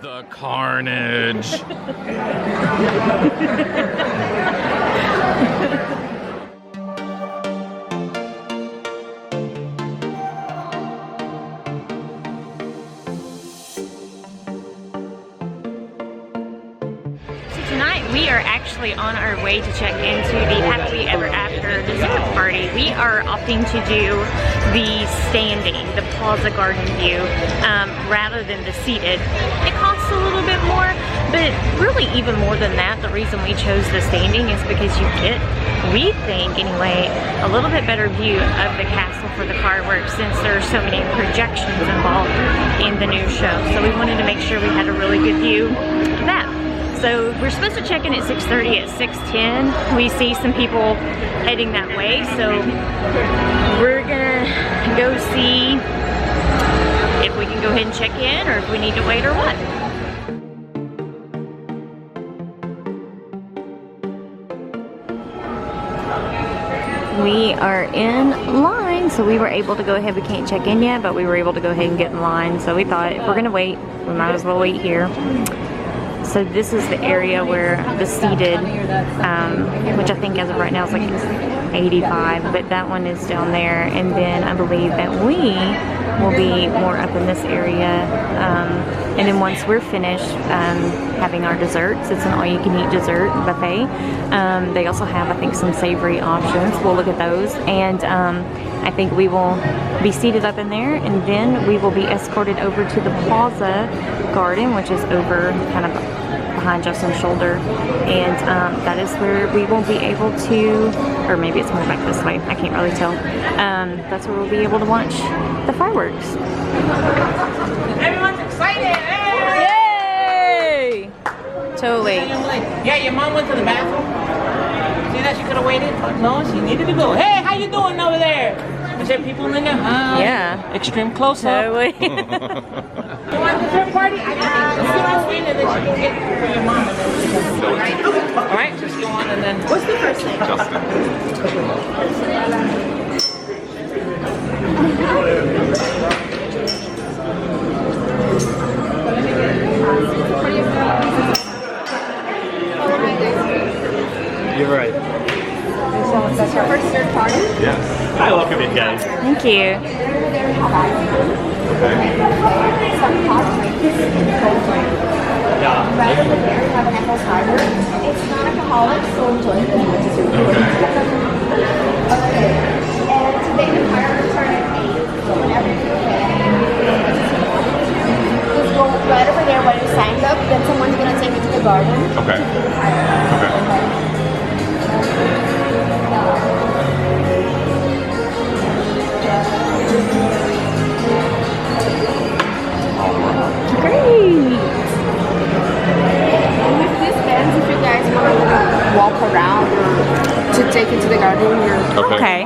The carnage. Tonight we are actually on our way to check into the Happily Ever After dessert party. We are opting to do the standing, the Plaza Garden view, rather than the seated. It costs a little bit more, but really even more than that, the reason we chose the standing is because you get, we think anyway, a little bit better view of the castle for the fireworks since there are so many projections involved in the new show. So we wanted to make sure we had a really good view of that. So we're supposed to check in at 6:30. At 6:10, we see some people heading that way. So we're gonna go see if we can go ahead and check in or if we need to wait or what. We are in line, so we were able to go ahead. We can't check in yet, but we were able to go ahead and get in line. So we thought if we're gonna wait, we might as well wait here. So this is the area where the seated, which I think as of right now is like 85, but that one is down there. And then I believe that we will be more up in this area. And then once we're finished having our desserts, it's an all-you-can-eat dessert buffet. They also have, I think, some savory options. We'll look at those. And I think we will be seated up in there, and then we will be escorted over to the Plaza Garden, which is over kind of behind Justin's shoulder, and that is where we will be able to, or maybe it's more back this way, I can't really tell. That's where we'll be able to watch the fireworks. Everyone's excited! Hey! Yay! Totally. Yeah, your mom went to the bathroom. See that she could have waited? No, she needed to go. Hey, how you doing over there? Is there people in there? Yeah. Extreme close up. Totally. You want dessert party? I got it. And then she can get for your mom. All right, just go on and then. What's the first name? Justin. You're right. That's your first dessert party? Yes. I welcome you guys. Thank you. Yeah. Rather than there, you have an apple cider. It's non-alcoholic, so enjoy it as much as you can. Okay. And today the fireworks are at 8, so whenever you can, just go right over there where you signed up, then someone's going to take you to the garden. Okay. To do the fireworks. Okay. Great. And with these bands, if you guys want to walk around or to take it to the garden, you're Okay.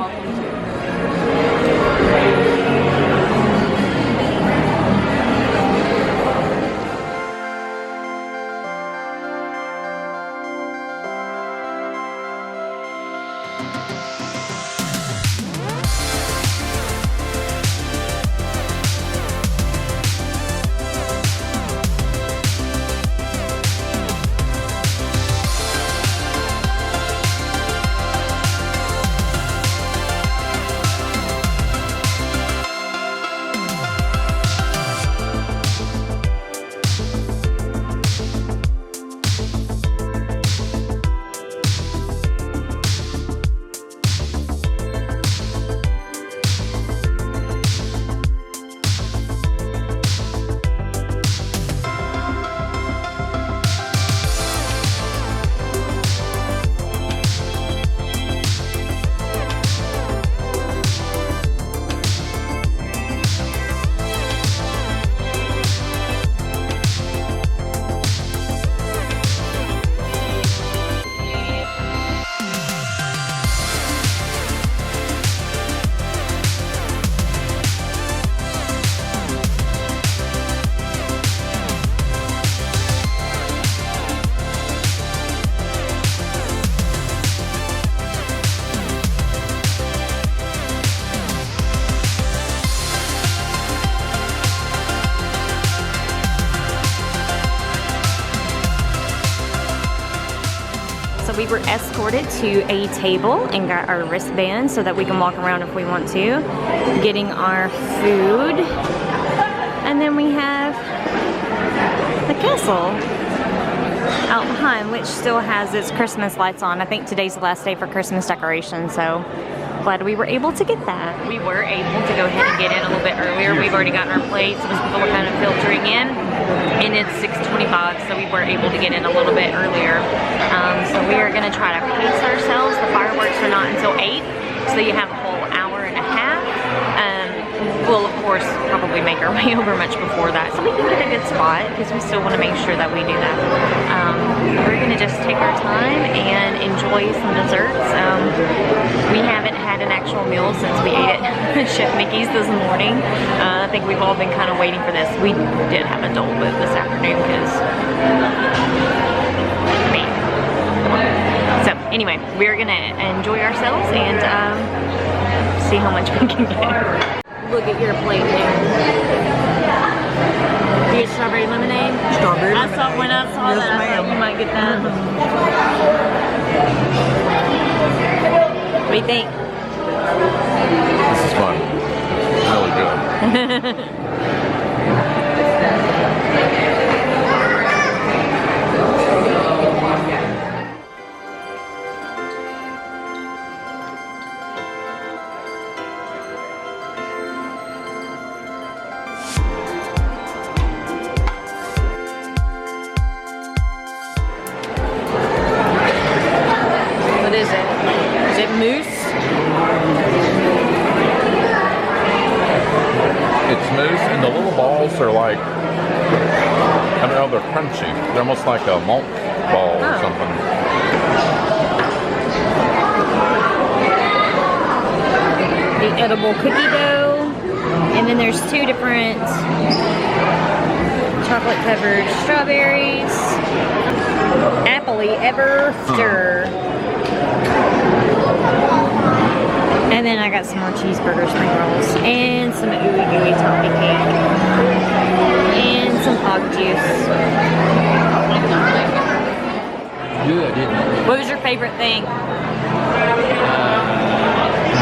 we were escorted to a table and got our wristbands so that we can walk around if we want to. Getting our food. And then we have the castle out behind, which still has its Christmas lights on. I think today's the last day for Christmas decorations, so glad we were able to get that. We were able to go ahead and get in a little bit earlier. We've already gotten our plates. It was people kind of filtering in, and it's 6:25, so we were able to get in a little bit earlier. So we are gonna try to pace ourselves. The fireworks are not until 8, so you have a whole hour and a half. We'll of course probably make our way over much before that, so we can get a good spot because we still want to make sure that we do that. We're gonna just take our time and enjoy some desserts. We haven't had an actual meal since we ate at Chef Mickey's this morning. I think we've all been kind of waiting for this. We did have a Dole Whip this afternoon because so anyway, we're gonna enjoy ourselves and see how much we can get. Look at your plate there. You get strawberry lemonade? Strawberry lemonade. When I saw Yes, that, I thought ma'am. you might get that. What do you think? This is fun. It's really good. What is it? Is it mousse? It's mousse, and the little balls are like, I don't know, they're crunchy. They're almost like a malt ball or Oh. something. The edible cookie dough. And then there's two different chocolate covered strawberries. Happily ever after. And then I got some more cheeseburger spring rolls and some ooey gooey toffee cake and some hog juice. Good, isn't it? What was your favorite thing?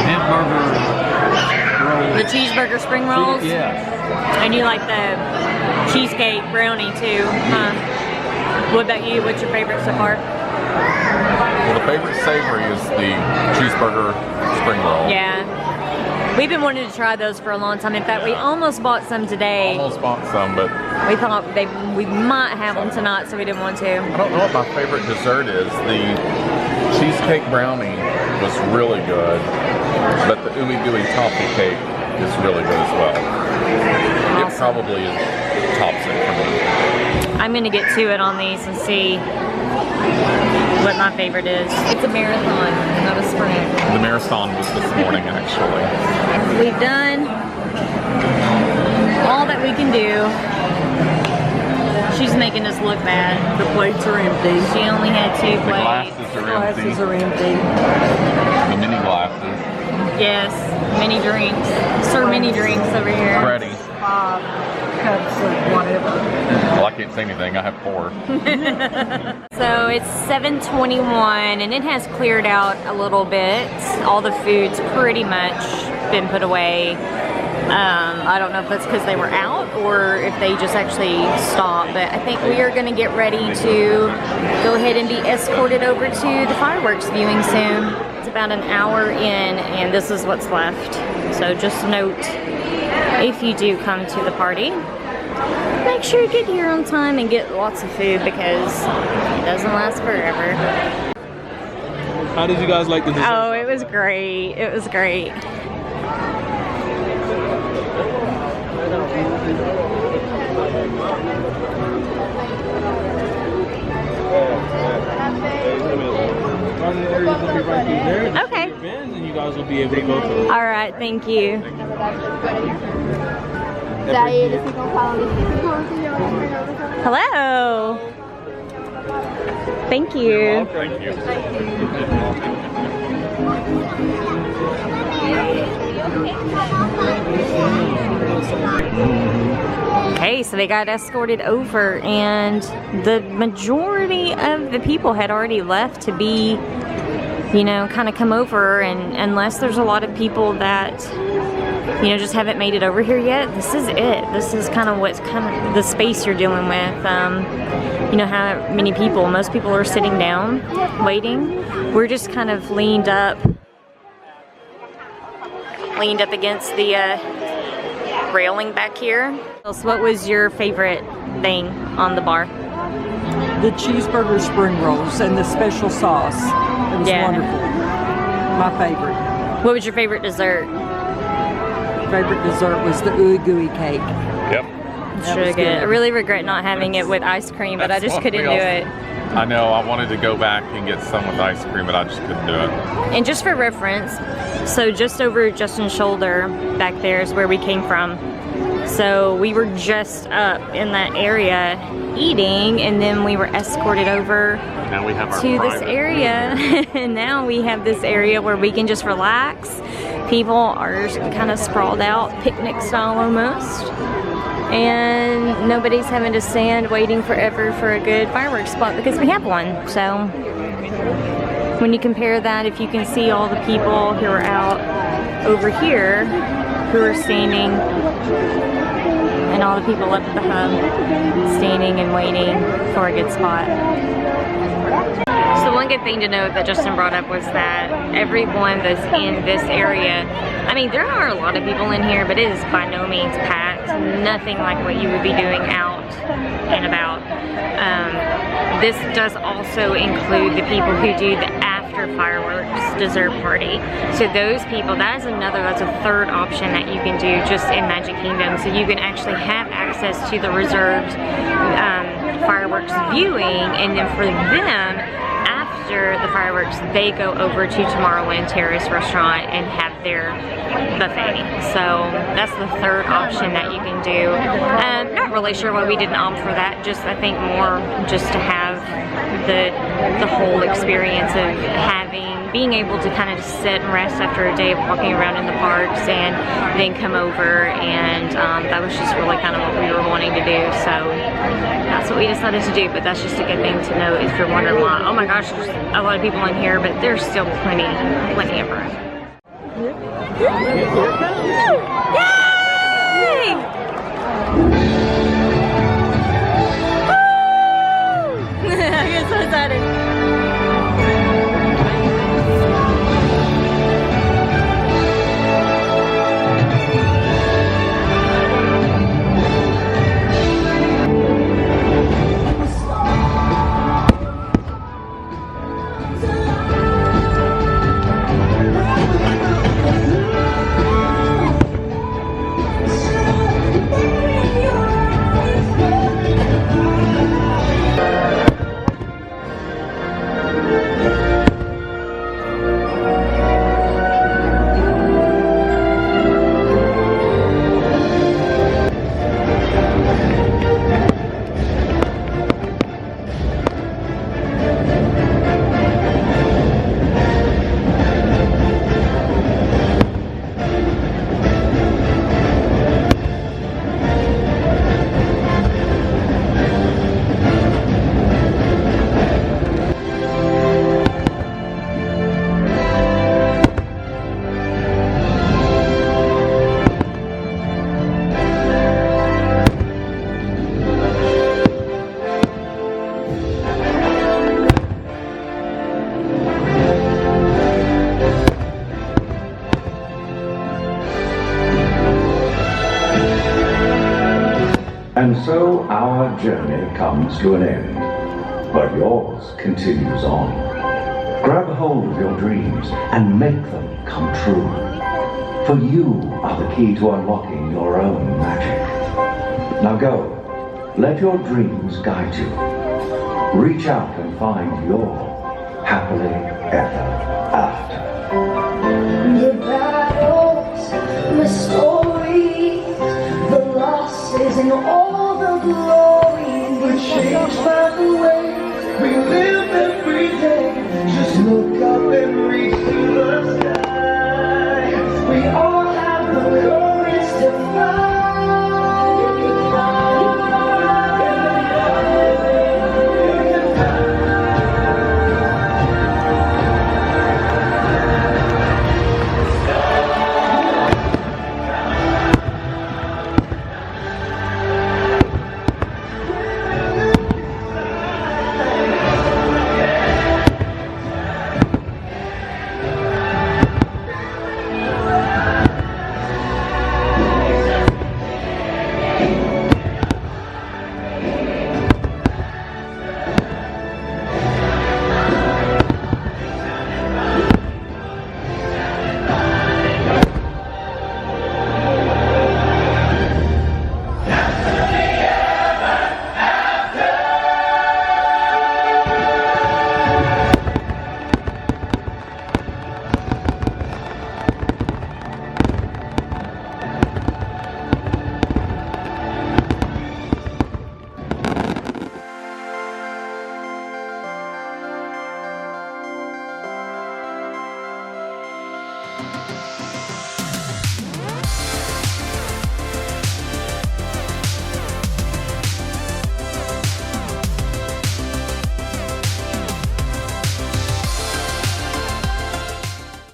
Hamburger roll. The cheeseburger spring rolls? Yeah. And you like the cheesecake brownie too, huh? What about you? What's your favorite so far? Well, the favorite savory is the cheeseburger spring roll. Yeah. We've been wanting to try those for a long time. In fact, we almost bought some today. Almost bought some, but We thought we might have them tonight, so we didn't want to. I don't know what my favorite dessert is. The cheesecake brownie was really good, but the ooey gooey toffee cake is really good as well. It Awesome. probably tops it for me. I'm gonna get to it on these and see what my favorite is. It's a marathon, not a sprint. The marathon was this morning, actually. We've done all that we can do. She's making us look bad. The plates are empty. She only had 2 The plates. glasses are Glasses empty. are empty. The mini glasses. Yes, mini drinks. Sir mini drinks over here. Freddie. 5 cups of whatever. Well, I can't say anything. I have 4. So it's 7:21 and it has cleared out a little bit. All the food's pretty much been put away. I don't know if that's because they were out or if they just actually stopped, but I think we are going to get ready to go ahead and be escorted over to the fireworks viewing soon. It's about an hour in and this is what's left. So just note, if you do come to the party, make sure you get here on time and get lots of food because it doesn't last forever. How did you guys like the dessert? Oh, it was great. It was great. Okay. And you guys will be able to go through. All right. Thank you. Hello. Thank you. Thank you. Okay, so they got escorted over, and the majority of the people had already left to be, you know, kind of come over, and unless there's a lot of people that, you know, just haven't made it over here yet, this is it. This is kind of what's kind of the space you're dealing with. You know how many people, most people are sitting down, waiting. We're just kind of leaned up against the railing back here. So what was your favorite thing on the bar? The cheeseburger spring rolls and the special sauce. It was wonderful. My favorite. What was your favorite dessert? Favorite dessert was the ooey gooey cake. Yep. It's really good. I really regret not having it with ice cream, but I just couldn't do it. I know, I wanted to go back and get some with ice cream, but I just couldn't do it. And just for reference, so just over Justin's shoulder back there is where we came from. So we were just up in that area eating, and then we were escorted over Now we have our to this private area. And now we have this area where we can just relax. People are kind of sprawled out, picnic style almost. And nobody's having to stand waiting forever for a good fireworks spot because we have one. So when you compare that, if you can see all the people who are out over here who are standing, and all the people up at the hub standing and waiting for a good spot. So one good thing to note that Justin brought up was that everyone that's in this area, I mean, there are a lot of people in here, but it is by no means packed. Nothing like what you would be doing out and about. This does also include the people who do the after fireworks dessert party. So those people, that's a third option that you can do just in Magic Kingdom. So you can actually have access to the reserved fireworks viewing, and then for them, after the fireworks, they go over to Tomorrowland Terrace restaurant and have their buffet. So that's the third option that you can do. Not really sure why we didn't opt for that. Just I think more just to have the whole experience of being able to kind of just sit and rest after a day of walking around in the parks, and then come over, and that was just really kind of what we were wanting to do. So that's what we decided to do, but that's just a good thing to know if you're wondering why. Oh my gosh, there's a lot of people in here, but there's still plenty of room. Yay! I get so excited. And so our journey comes to an end, but yours continues on. Grab hold of your dreams and make them come true. For you are the key to unlocking your own magic. Now go, let your dreams guide you. Reach out and find your happily ever after. The battles, the stories, the losses, and all the glory. We're changed by the way we live every day. Just look up and reach to the sky. We all have